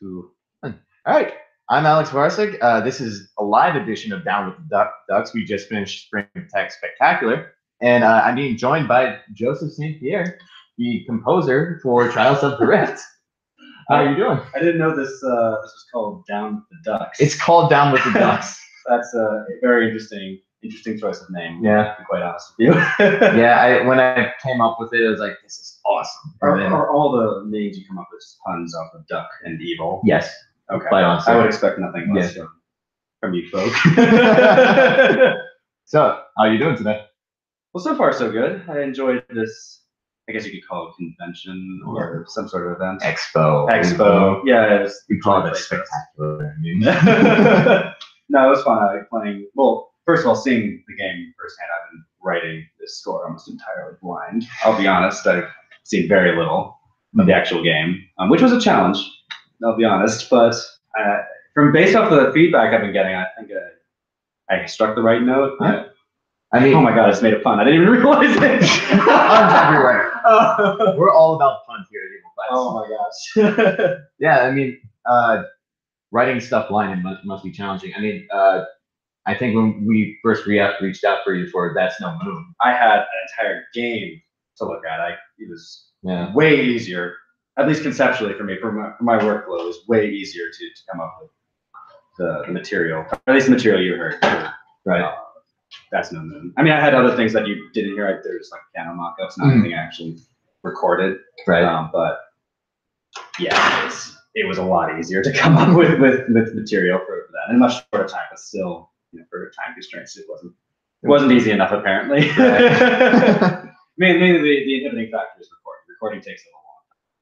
Two. All right. I'm Alex Varsig. This is a live edition of Down with the Ducks. We just finished Spring Tech Spectacular, and I'm being joined by Joseph St. Pierre, the composer for Trials of the Rift. How are you doing? I didn't know this was called Down with the Ducks. It's called Down with the Ducks. That's a very interesting choice of name. Yeah. To be quite honest with you. Yeah, when I came up with it, I was like, this is awesome. Are all the names you come up with puns off of duck and evil? Yes. Okay. Quite honestly. I would expect nothing less from you folk. So, how are you doing today? Well, so far so good. I enjoyed this. I guess you could call it convention or some sort of event. Expo. Yeah. We call it spectacular. I mean. No, it was fun. I like playing. Well, first of all, seeing the game firsthand, I've been writing this score almost entirely blind. I'll be honest. I've seen very little of the actual game, which was a challenge. I'll be honest, but based off the feedback I've been getting, I think I struck the right note. Yeah. I mean, oh my god, I just made a pun. I didn't even realize it. Puns everywhere. We're all about puns here at Evil Class. Oh my gosh. Yeah, I mean, writing stuff blind must be challenging. I mean, I think when we first reached out for you for That's No Moon, I had an entire game to look at. It was way easier, at least conceptually for me, for my workflow. It was way easier to come up with the material, or at least the material you heard. Right. That's No Moon. I mean, I had other things that you didn't hear. There's like piano mock-ups, not anything actually recorded. Right. But yeah, it was a lot easier to come up with material for that in a much shorter time, but still, for time constraints, it wasn't easy enough apparently. Right. Mainly the inhibiting factor is recording. Recording takes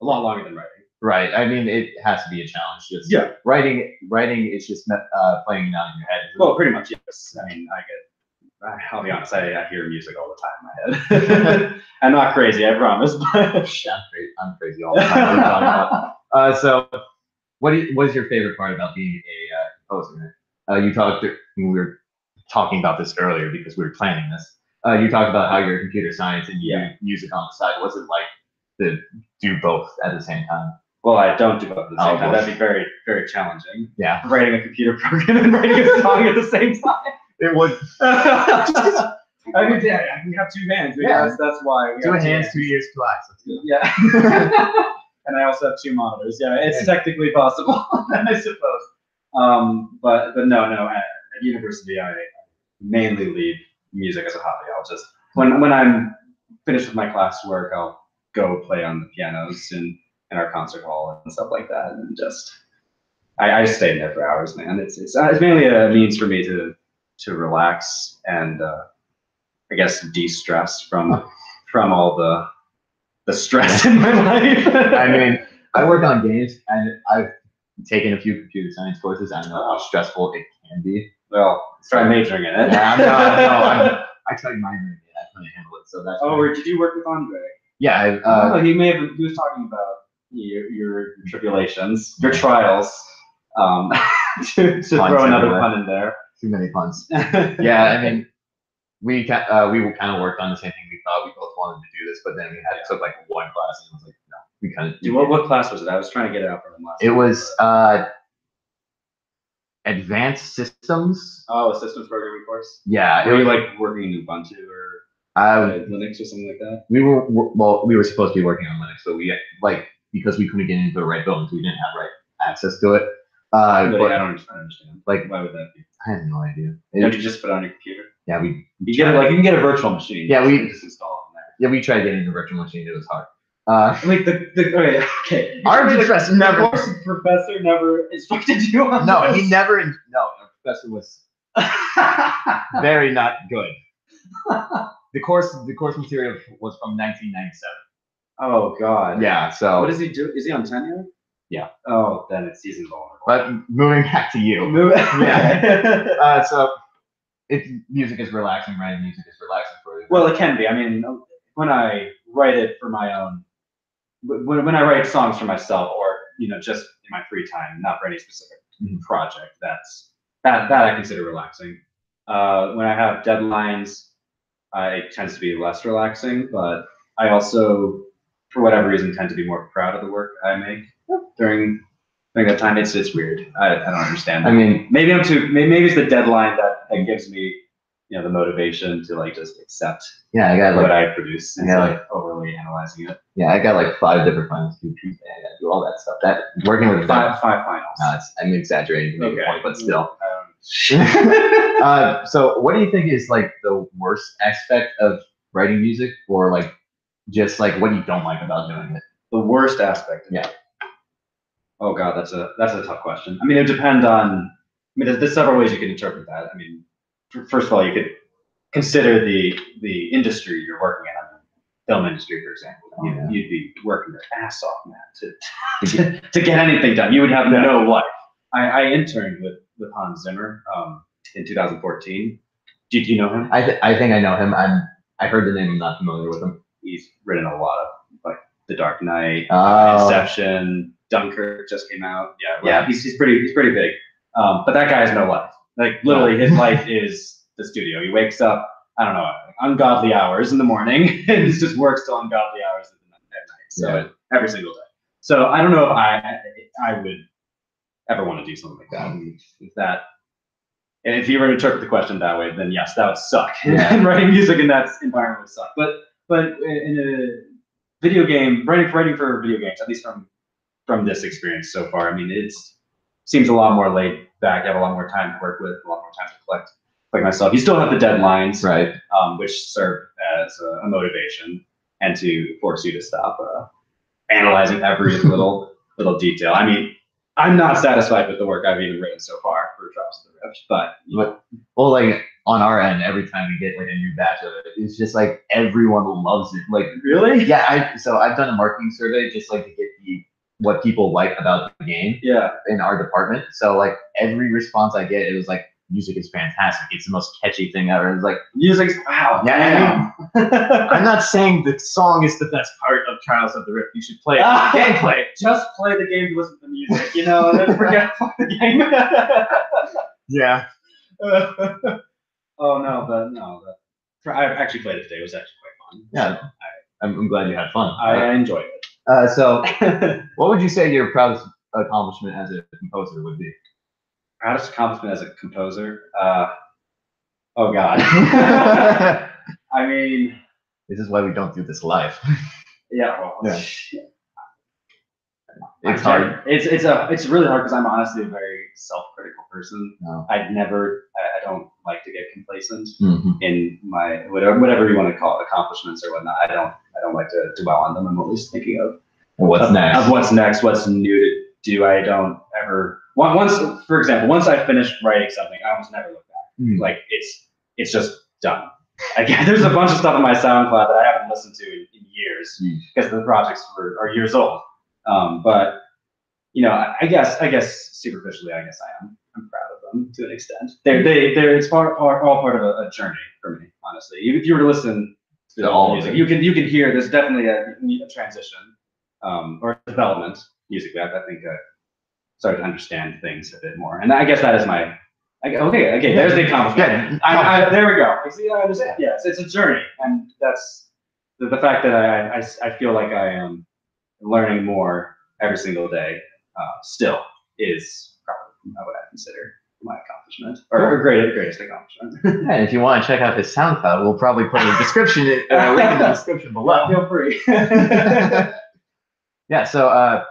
a lot longer than writing. Right. I mean, it has to be a challenge. Just writing is just playing it out in your head. Well, pretty much, yes. I mean, I'll be honest, I hear music all the time in my head. I'm not crazy, I promise. But I'm crazy all the time. So, what is your favorite part about being a composer? We were talking about this earlier because we were planning this. You talked about how you're computer science and you do music on the side. What's it like to do both at the same time? Well, I don't do both at the same time. That'd be very, very challenging. Yeah. Writing a computer program and writing a song at the same time. It would. I mean, we have two hands. That's why. We 2 hands, 2 ears, 2 eyes. Let's do it. Yeah. And I also have 2 monitors. Yeah, it's technically possible, I suppose. But no. At university, I mainly leave music as a hobby. I'll just when I'm finished with my classwork, I'll go play on the pianos in our concert hall and stuff like that, and just I just stay in there for hours, man. It's mainly a means for me to relax and I guess de-stress from all the stress in my life. I mean, I work on games and I've taken a few computer science courses. I know how stressful it can be. Well, try majoring in it. Yeah, no, I tried minoring it. I couldn't handle it, so that's. Oh, did you work with Andre? Yeah. He was talking about your tribulations, your trials. To throw another pun in there. Too many puns. Yeah, I mean, we kind of worked on the same thing. We thought we both wanted to do this, but then we took like one class, and it was like, no, we kind of. What class was it? I was trying to get it out from him last. It was advanced systems. Oh, a systems programming course. Yeah. Were you like working in Ubuntu or Linux or something like that? We were supposed to be working on Linux, but we because we couldn't get into the right buildings, we didn't have access to it. But I don't understand. Like, why would that be? I have no idea. Don't you just put it on your computer? Yeah, you can get a virtual machine. Yeah, we just install it in there. Yeah, we tried getting a virtual machine. It was hard. Like okay. Our professor never instructed you on No, this? he never. No, our professor was very not good. The course material was from 1997. Oh God. Yeah. So what does he do? Is he on tenure? Yeah. Oh, then he's invulnerable. But moving back to you. Yeah. So music is relaxing, writing music is relaxing for you. Well, it can be. I mean, when I write it for my own, when I write songs for myself, or just in my free time, not for any specific project, that I consider relaxing. When I have deadlines, it tends to be less relaxing, but I also, for whatever reason, tend to be more proud of the work I make during during that time. It's weird. I don't understand. I mean, maybe I'm too. Maybe it's the deadline that gives me, the motivation to like just accept. Yeah, I got what like I produce. And like overly analyzing it. Yeah, I got like 5 different finals due Tuesday. I got to do all that stuff. That working with five finals. I'm exaggerating to make a point, but still. Um, So, what do you think is like the worst aspect of writing music, or like just like what you don't like about doing it? The worst aspect. Yeah. Oh God, that's a tough question. I mean, it depends on. I mean, there's several ways you can interpret that. I mean, first of all, you could consider the industry you're working in. I mean, film industry, for example. You'd be working your ass off, man, to get anything done. You would have no life. I interned with Hans Zimmer in 2014. Did you know him? I think I know him. I heard the name. I'm not familiar with him. He's written a lot of like The Dark Knight, Oh. Inception, Dunkirk just came out. Yeah. He's pretty big. But that guy has no life. Like literally, his life is the studio. He wakes up, I don't know, ungodly hours in the morning, and he just works till ungodly hours at night. So every single day. So I don't know if I would ever want to do something like that. And if you were to interpret the question that way, then yes, that would suck. Yeah. And writing music in that environment would suck. But in a video game, writing for video games, at least from this experience so far, I mean, it seems a lot more laid back. You have a lot more time to work with, a lot more time to collect myself. You still have the deadlines, right? Which serve as a motivation and to force you to stop analyzing every little detail. I mean, I'm not satisfied with the work I've even written so far for Trials of the Rift, but well, like on our end, every time we get like a new batch of it, it's just like everyone loves it. Like really? Yeah. So I've done a marketing survey just like to get what people like about the game. Yeah. In our department, so like every response I get, it was like, music is fantastic. It's the most catchy thing ever. It's like music's wow. Yeah. I'm not saying the song is the best part of Trials of the Rift. You should play it. Gameplay. Just play the game to listen to the music, and then forget the game. Yeah. Oh no, I actually played it today. It was actually quite fun. Yeah. So I'm glad you had fun. I enjoyed it. So what would you say your proudest accomplishment as a composer would be? Proudest accomplishment as a composer? Oh God. I mean, this is why we don't do this live. Yeah. Well, yeah. It's hard. It's really hard because I'm honestly a very self-critical person. No. I don't like to get complacent in my whatever you want to call it, accomplishments or whatnot. I don't like to dwell on them. I'm always thinking of what's next, what's new to do. I don't ever. Once, for example, once I finish writing something, I almost never look back. Like it's just done. There's a bunch of stuff on my SoundCloud that I haven't listened to in years because the projects are years old. But I guess superficially, I am. I'm proud of them to an extent. It's all part of a journey for me, honestly. If you were to listen to all music, you can hear there's definitely a transition or development musically. I think. Started to understand things a bit more, and I guess that is my. Okay. There's the accomplishment. There we go. See, I understand. Yes, it's a journey, and that's the fact that I feel like I am learning more every single day. Still is probably what I consider my accomplishment or greatest accomplishment. And if you want to check out his SoundCloud, we'll probably put a description link in the description below. Feel free. Yeah. So.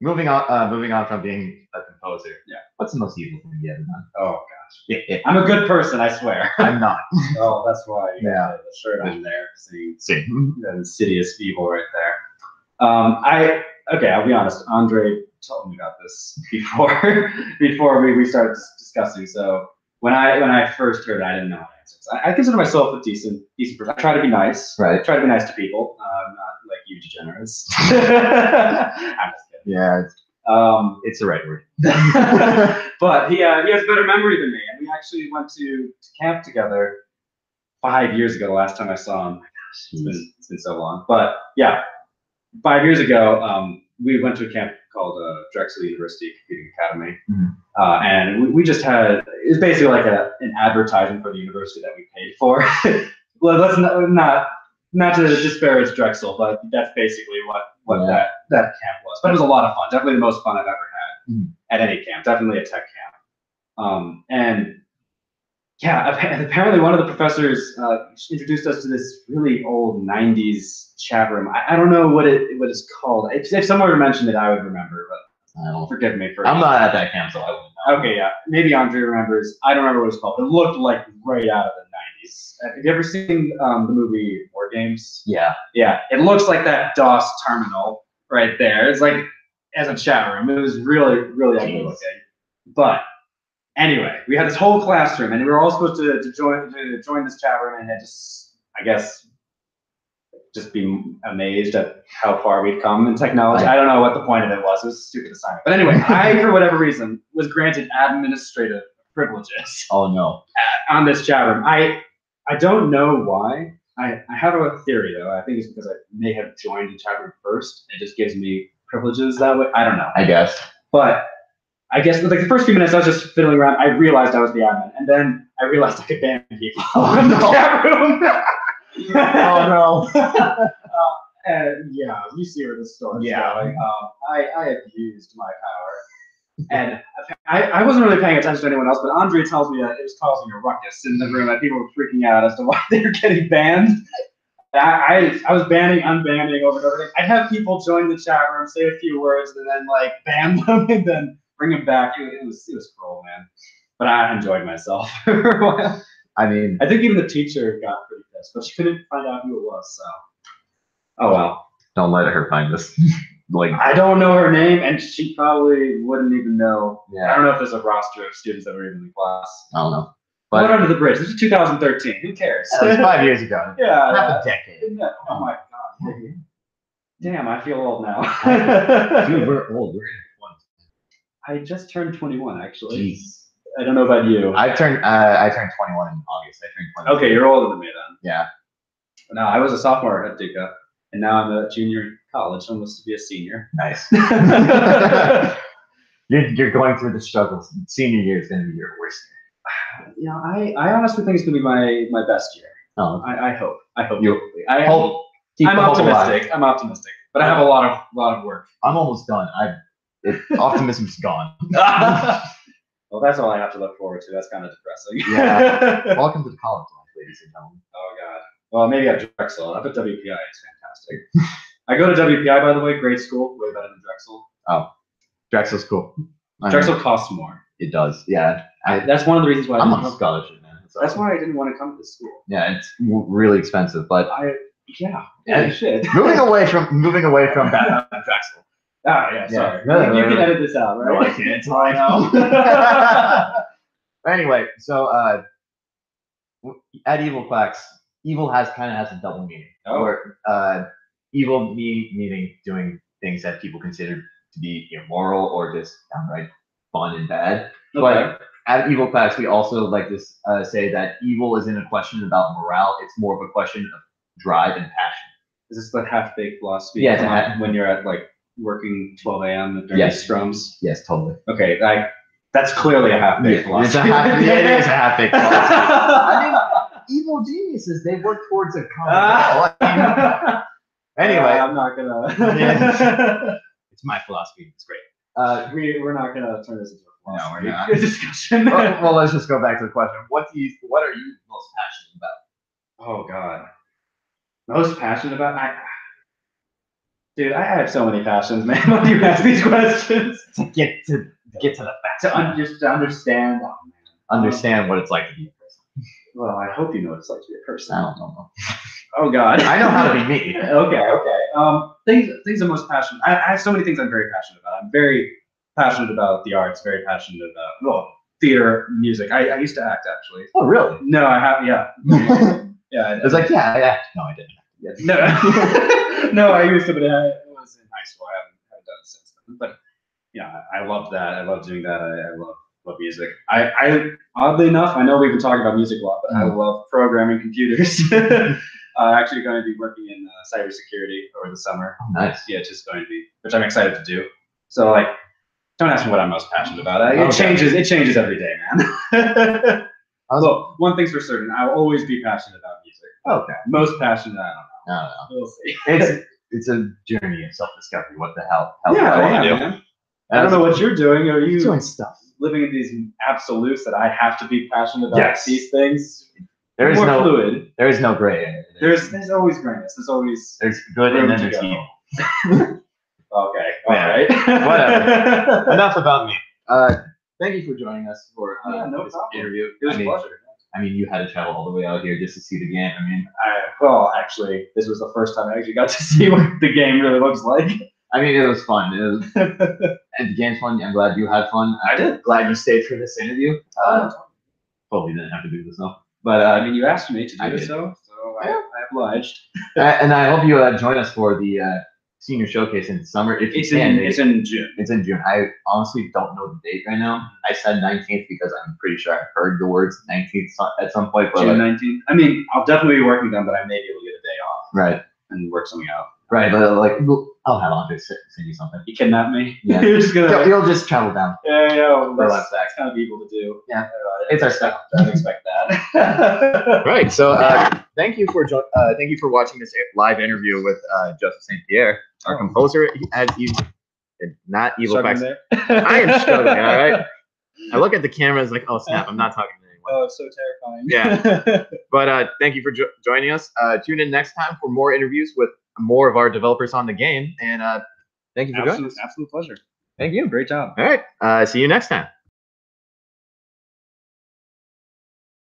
Moving on from being a composer. Yeah. What's the most evil thing you ever done? Oh gosh. I'm a good person, I swear. I'm not. Oh, that's why you got the shirt on there. See the insidious evil right there. I'll be honest. Andre told me about this before we started discussing. So when I first heard it, I didn't know how to answer. So I consider myself a decent person. I try to be nice. Right. I try to be nice to people. I'm not like you degenerates. I'm just kidding. Yeah, it's the right word. But he has a better memory than me, and we actually went to camp together 5 years ago. The last time I saw him, it's been so long. But yeah, 5 years ago, we went to a camp called Drexel University Computing Academy, and we just had it's basically like an advertisement for the university that we paid for. Well, let's not to disparage Drexel, but that's basically what that camp was. But it was a lot of fun. Definitely the most fun I've ever at any camp, definitely a tech camp. And yeah, apparently one of the professors introduced us to this really old '90s chat room. I don't know what it's called. If someone were to mention it, I would remember. But forgive me for. I'm not at that camp, so I wouldn't know. Okay, yeah, maybe Andre remembers. I don't remember what it's called. It looked like right out of the '90s. Have you ever seen the movie War Games? Yeah. Yeah, it looks like that DOS terminal right there. It's like as a chat room. It was really, really ugly looking. But anyway, we had this whole classroom, and we were all supposed to join this chat room, and just, I guess, just be amazed at how far we'd come in technology. I don't know what the point of it was. It was a stupid assignment. But anyway, I, for whatever reason, was granted administrative privileges. Oh no. On this chat room. I don't know why. I have a theory, though. I think it's because I may have joined the chat room first. It just gives me privileges that way. I don't know. I guess. But I guess like the first few minutes I was just fiddling around. I realized I was the admin, and then I realized I could ban people from the chat room. Oh no. Yeah, you see where this story is going. I abused my power, and I wasn't really paying attention to anyone else. But Andre tells me that it was causing a ruckus in the room, that people were freaking out as to why they were getting banned. I was banning, unbanning over and over again. I'd have people join the chat room, say a few words, and then like ban them, and then bring them back. It was cruel, man. But I enjoyed myself for a while. I mean, I think even the teacher got pretty pissed, but she couldn't find out who it was. So, oh well. Don't let her find this. Like, I don't know her name, and she probably wouldn't even know. Yeah. I don't know if there's a roster of students that were even in class. I don't know. But But under the bridge. This is 2013. Who cares? that was 5 years ago. Yeah. Half a decade. Yeah. Oh my god. Damn, I feel old now. Dude, we're old. We're in I just turned 21, actually. Jeez. I don't know about you. I turned 21 in August. I turned 21. Okay, you're older than me then. Yeah. No, I was a sophomore at Duke, and now I'm a junior in college, almost to be a senior. Nice. You're going through the struggles. Senior year is going to be your worst year. Yeah, I honestly think it's going to be my best year. Oh, I hope. you I hope. Keep I'm the hope alive. optimistic. I'm optimistic, but I have a lot of work. I'm almost done. Optimism's gone. Well, that's all I have to look forward to. That's kind of depressing. Yeah. Welcome to the college life, ladies and gentlemen. Oh god. Well, maybe at Drexel. Up at WPI, it's fantastic. I go to WPI, by the way. Great school. Way better than Drexel. Oh, Drexel's cool. Drexel costs more. It does. Yeah. That's one of the reasons why I'm on a scholarship, man. So. That's why I didn't want to come to this school. Yeah, it's really expensive, but yeah, shit. moving away from that Drexel. Ah, yeah, sorry. No, you can edit this out, right? No, I can't. I know. Anyway, so at Evil Quacks, evil kind of has a double meaning. Oh. Where evil meaning doing things that people consider to be immoral or just downright fun and bad. Okay. But at Evil Quacks, we also like to say that evil isn't a question about morale. It's more of a question of drive and passion. Is this the half-baked philosophy? Yeah, when you're at like working 12 a.m. during scrums. Yes, totally. Okay, that's clearly a half-baked philosophy. It is a half-baked philosophy. I mean, evil geniuses, they work towards a common goal. Anyway, I'm not gonna. It's my philosophy. It's great. We're not gonna turn this into a philosophy. No, we're not. Discussion. Well, let's just go back to the question. What are you most passionate about? Oh God, most passionate about? Dude, I have so many passions, man. Why do you ask these questions? To get to the facts. To understand. Oh, man. Understand what it's like to be a person. Well, I hope you know what it's like to be a person. I don't know. Oh God. I know how to be me. Okay. Things I'm most passionate. I have so many things I'm very passionate about. I'm very passionate about the arts. Very passionate about theater, music. I used to act actually. Oh really? No, I have. Yeah. Yeah. It's like yeah. No, I didn't. Yes. No. No, I used to, but it was in high school. I haven't done it since then. But yeah, I loved that. I love doing that. I love music. I oddly enough, I know we've been talking about music a lot, but I love programming computers. Actually going to be working in cybersecurity over the summer. Oh, nice. Yeah, just going to be, which I'm excited to do. So like, don't ask me what I'm most passionate about. It changes every day, man. Well, one thing's for certain, I'll always be passionate about music. Okay. Most passionate, I don't know. I don't know. We'll see. It's a journey of self-discovery. What the hell? Yeah, man. I don't know what you're doing. Are you doing stuff. living in these absolutes that I have to be passionate about Yes. these things? There is More no fluid. There is no gray area. There's always grayness. There's good and room then to there's go. evil. Okay. Yeah. All right. Whatever. Enough about me. Thank you for joining us for no this problem. interview. It was a pleasure. I mean, you had to travel all the way out here just to see the game. I mean, Well, actually, this was the first time I actually got to see what the game really looks like. I mean, it was fun. And the game's fun. I'm glad you had fun. I did. Glad you stayed for this interview. Totally didn't have to do this though. But I mean, you asked me to do did. so I obliged. And I hope you join us for the senior showcase in summer. If It's you can, in June. It's in June. I honestly don't know the date right now. I said 19th because I'm pretty sure I've heard the words 19th at some point. But June 19th. I mean, I'll definitely be working then, but I may be able to get a day off. Right. And work something out. Right, but I'll have Andre send you something. You kidnap me? Yeah. You're just gonna. You'll just travel down. Yeah. That's That's kind of evil to do. Yeah. It's our stuff. I didn't expect that. Right. So thank you for watching this live interview with Joseph St. Pierre, our composer at not evil facts. I am struggling. All right. I look at the camera. It's like, oh snap! I'm not talking to anyone. Oh, it's so terrifying. Yeah. But thank you for joining us. Tune in next time for more interviews with more of our developers on the game. And thank you for joining us. Absolute pleasure. Thank you. Great job. All right. See you next time.